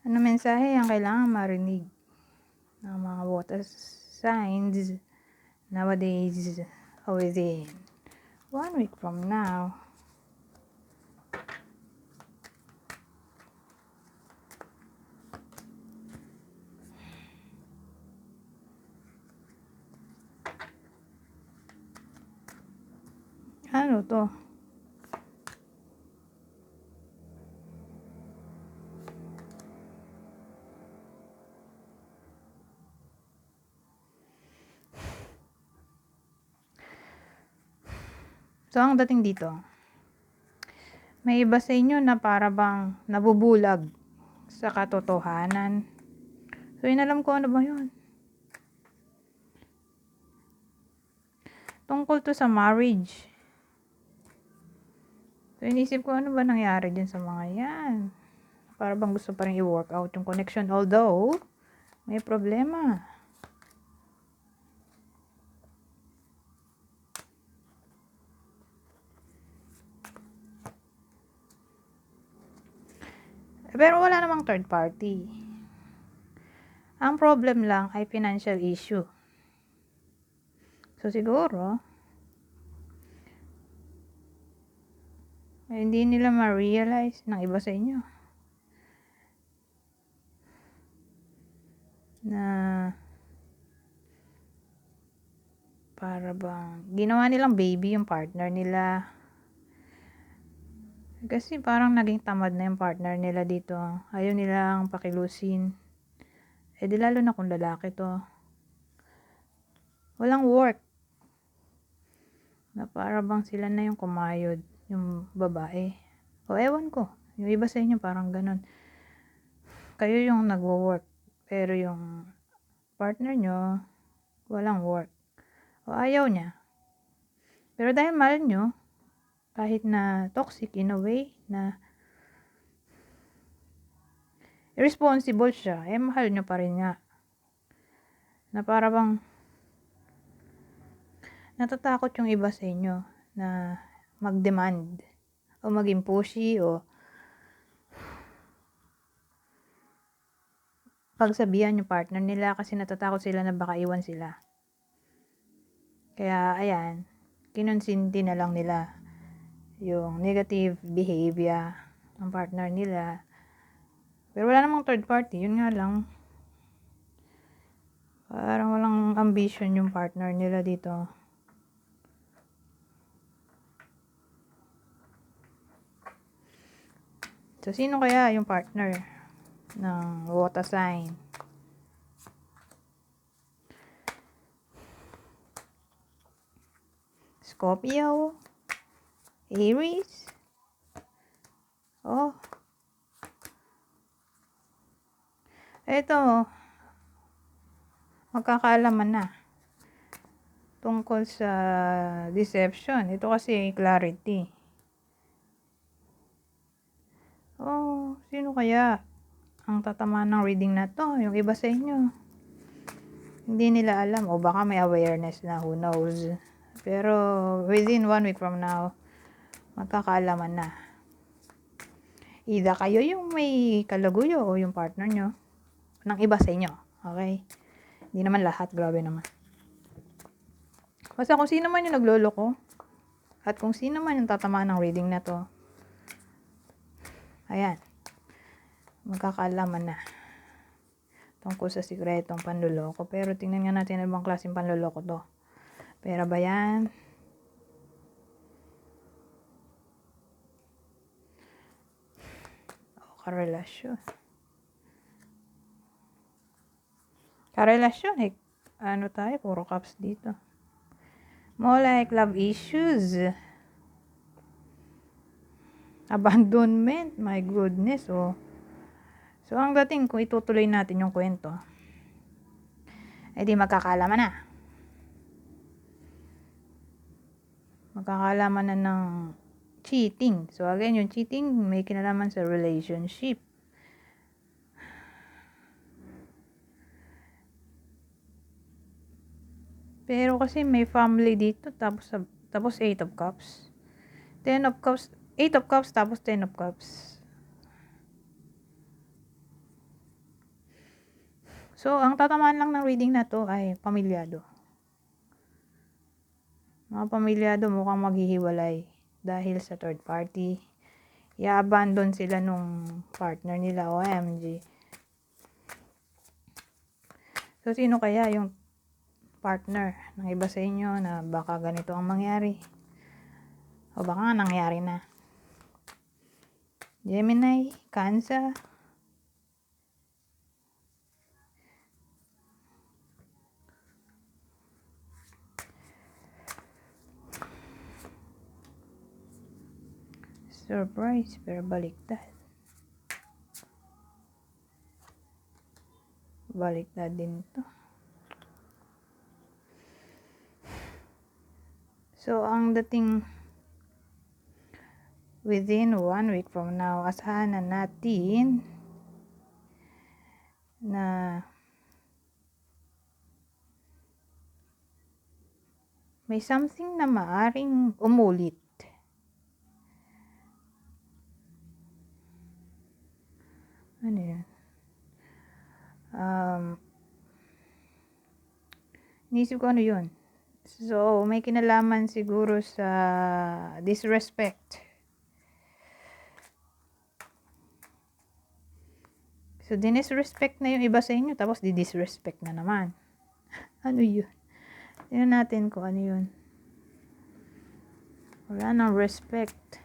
Ano mensahe ang kailangan marinig ng mga water signs nowadays or within 1 week from now? Ano to? So, ang dating dito, may iba sa inyo na para bang nabubulag sa katotohanan. So, inalam ko ano ba yun? Tungkol to sa marriage. So, inisip ko ano ba nangyari din sa mga yan. Para bang gusto pa rin i-work out yung connection. Although, may problema. Pero wala namang third party. Ang problem lang ay financial issue. So, siguro, hindi nila ma-realize ng iba sa inyo na para bang ginawa nilang baby yung partner nila. Kasi parang naging tamad na yung partner nila dito. Ayaw nilang pakilusin. Di lalo na kung lalaki to. Walang work. Na para bang sila na yung kumayod, yung babae. O ewan ko. Yung iba sa inyo parang ganun. Kayo yung nagwo-work. Pero yung partner nyo, walang work. O ayaw niya. Pero dahil mahal nyo, kahit na toxic in a way, na irresponsible siya, mahal nyo pa rin nga. Na para bang natatakot yung iba sa inyo na mag-demand o maging pushy o pagsabihan yung partner nila kasi natatakot sila na baka iwan sila. Kaya ayan, kinonsinti na lang nila yung negative behavior ng partner nila. Pero wala namang third party, yun nga lang. Parang walang ambition yung partner nila dito. So, sino kaya yung partner ng water sign? Scorpio? Aries? Oh. Ito, magkakaalaman na tungkol sa deception. Ito kasi clarity. Oh, sino kaya ang tatama ng reading na to? Yung iba sa inyo. Hindi nila alam. O baka may awareness na, who knows. Pero within 1 week from now, magkakaalaman na. Either kayo yung may kalaguyo o yung partner nyo ng iba sa inyo. Okay? Hindi naman lahat. Grabe naman. Basta kung sino man yung nagloloko at kung sino man yung tatamaan ng reading na to, ayan, magkakaalaman na tungkol sa sikretong panloloko. Pero tingnan nga natin ano bang klaseng panloloko to. Pera ba yan? O karelasyon? Karelasyon eh. Ano tayo? Puro cups dito. More like love issues. Abandonment. My goodness. Oh. So, ang dating kung itutuloy natin yung kwento, di magkakaalaman na. Magkakaalaman na ng cheating. So, again, yung cheating may kinalaman sa relationship. Pero kasi may family dito, tapos 8 of cups. 10 of cups, 8 of cups, tapos 10 of cups. So, ang tatamaan lang ng reading na to ay pamilyado. Mga pamilyado mukhang maghihiwalay dahil sa third party. I-abandon sila nung partner nila, OMG. So, sino kaya yung partner ng iba sa inyo na baka ganito ang mangyari? O baka nangyari na. Gemini, Cancer. Surprise, pero baliktad. Baliktad din to. So, ang dating within 1 week from now, asahan na natin na may something na maaring umulit. Ano yun? Inisip ko ano yun. So, may kinalaman siguro sa disrespect. So, dinisrespect na yung iba sa inyo, tapos di-disrespect na naman. Ano yun? Tingnan natin kung ano yun. Wala nang respect.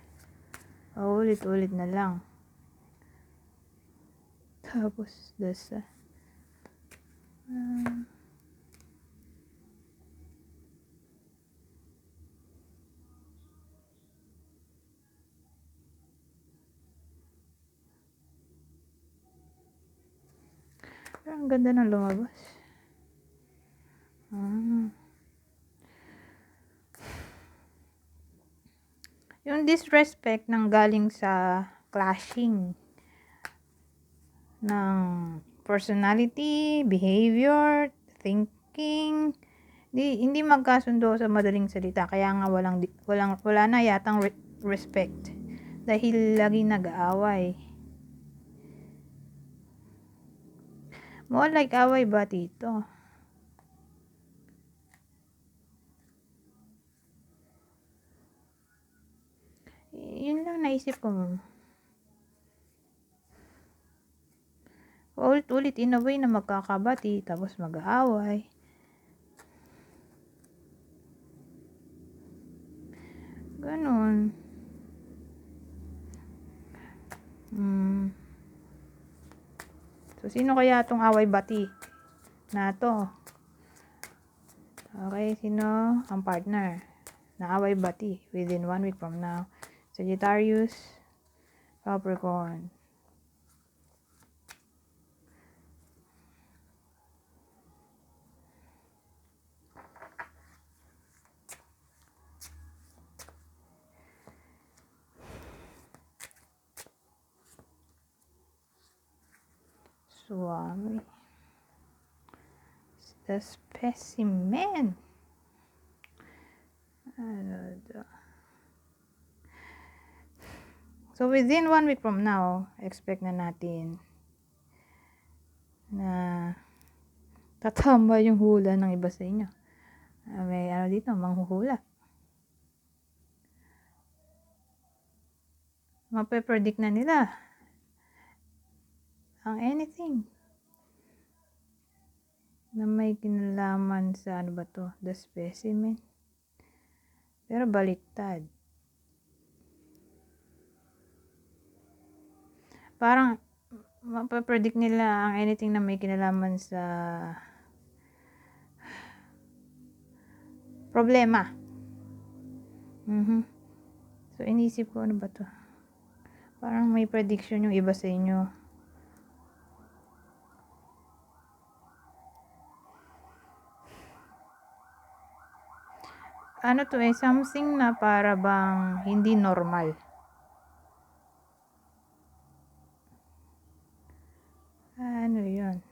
Ulit-ulit na lang. Tapos, dasa. Pero ang ganda ng lumabas. Yung disrespect nang galing sa clashing ng personality, behavior, thinking, hindi magkasundo sa madaling salita, kaya nga wala na yatang respect dahil lagi nag-aaway. More like away ba dito? Yun lang naisip ko. Ulit-ulit in a way na magkakabati tapos mag-aaway. Ganon. So, sino kaya itong away-bati na to? Okay, sino ang partner na away-bati within 1 week from now? Sagittarius, Capricorn. Swami. The specimen. Ano to? So, within 1 week from now, expect na natin na tatamba yung hula ng iba sa inyo. May ano dito, manghuhula. Mape-predict na nila ang anything na may kinalaman sa ano ba to, the specimen. Pero baliktad. Parang mape-predict nila ang anything na may kinalaman sa problema. So, inisip ko ano ba to? Parang may prediction yung iba sa inyo. Ano to something na para bang hindi normal. Ano yun?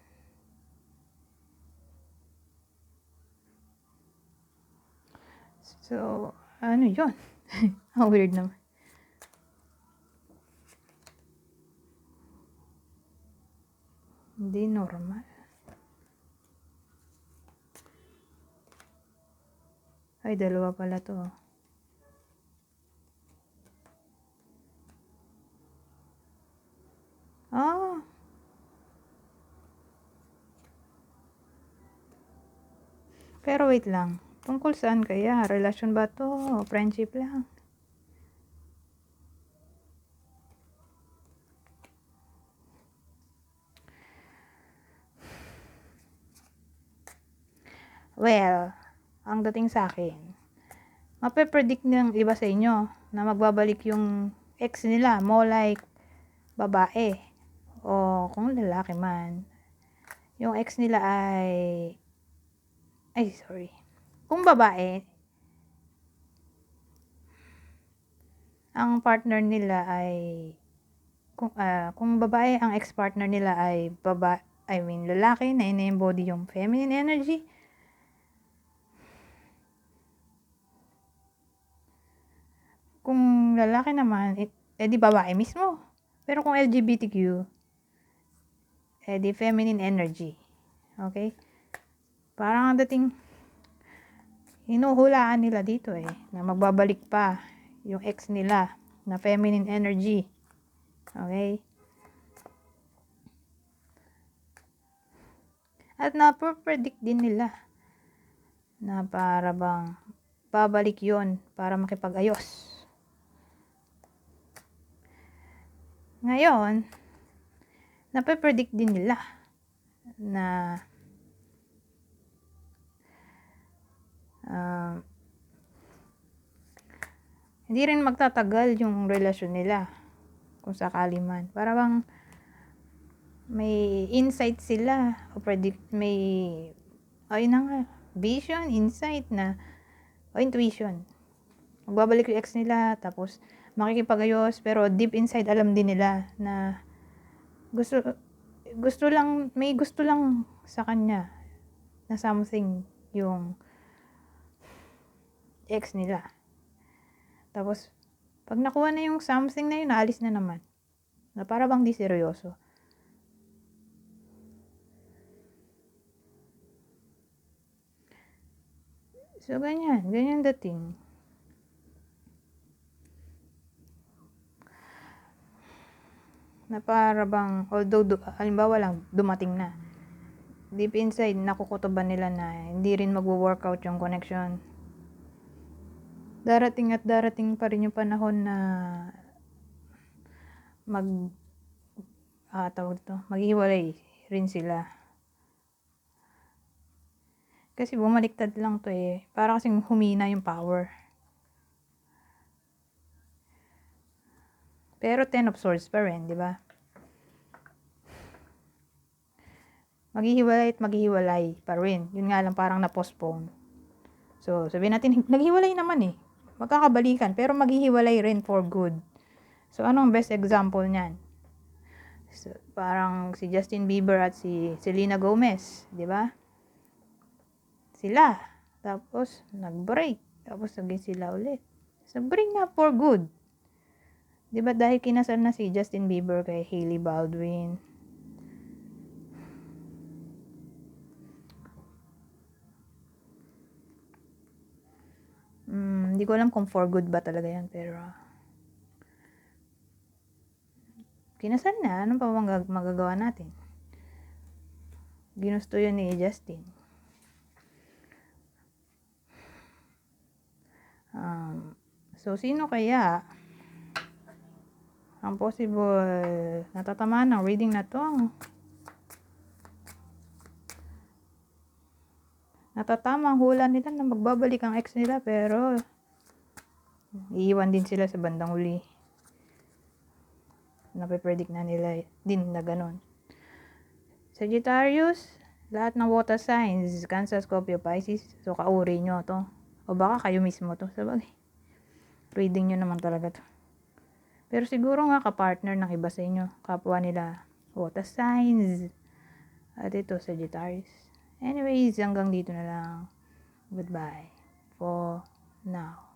So, ano yun? Ang weird naman. Hindi normal. Ay, dalawa pala to. Ah. Pero wait lang. Tungkol saan kaya? Relasyon ba to? O friendship lang? Well, ang dating sa akin, mape-predict ng iba sa inyo na magbabalik yung ex nila, more like babae o kung lalaki man. Yung ex nila sorry. Kung babae, ang partner nila kung babae ang ex-partner nila ay lalaki na ina-embody yung feminine energy. Kung lalaki naman, di babae mismo. Pero kung LGBTQ, di feminine energy. Okay? Parang ang dating hinuhulaan nila dito na magbabalik pa yung ex nila na feminine energy. Okay? At na-predict din nila na para bang babalik yon para makipag-ayos. Ngayon, nape-predict din nila na hindi rin magtatagal yung relasyon nila kung sakali man. Para bang may insight sila o vision, insight o intuition. Magbabalik yung ex nila tapos makikipag-ayos pero deep inside alam din nila na may gusto lang sa kanya na something yung ex nila. Tapos pag nakuha na yung something na yun, naalis na naman. Na para bang di seryoso. So ganyan dating. Na para bang, although halimbawa lang, dumating na. Deep inside, nakukutuban nila na hindi rin magwo-workout yung connection. Darating at darating pa rin yung panahon na maghiwalay rin sila. Kasi bumaliktad lang to para kasing humina yung power. Pero 10 of Swords pa rin, di ba? Maghihiwalay pa rin. Yun nga lang parang na-postpone. So, sabihin natin, naghiwalay naman magkakabalikan, pero maghihiwalay rin for good. So, anong best example niyan? So, parang si Justin Bieber at si Selena Gomez, di ba? Sila. Tapos, nag-break. Tapos, naging sila ulit. So, break na for good. Di ba dahil kinasal na si Justin Bieber kay Hailey Baldwin? Hindi ko alam kung for good ba talaga yan, pero kinasal na, ano pa magagawa natin? Ginusto yun ni Justin. So, sino kaya ang possible natatamaan ng reading na to? Natatama ang hula nila na magbabalik ang ex nila, pero iiwan din sila sa bandang huli. Nape-predict na nila din na ganun. Sagittarius, lahat ng water signs, Cancer, Scorpio, Pisces, so kauri nyo to. O baka kayo mismo to. Sabagay, reading nyo naman talaga to. Pero siguro nga kapartner ng iba sa inyo. Kapwa nila water signs. At ito, Sagittarius. Anyways, hanggang dito na lang. Goodbye for now.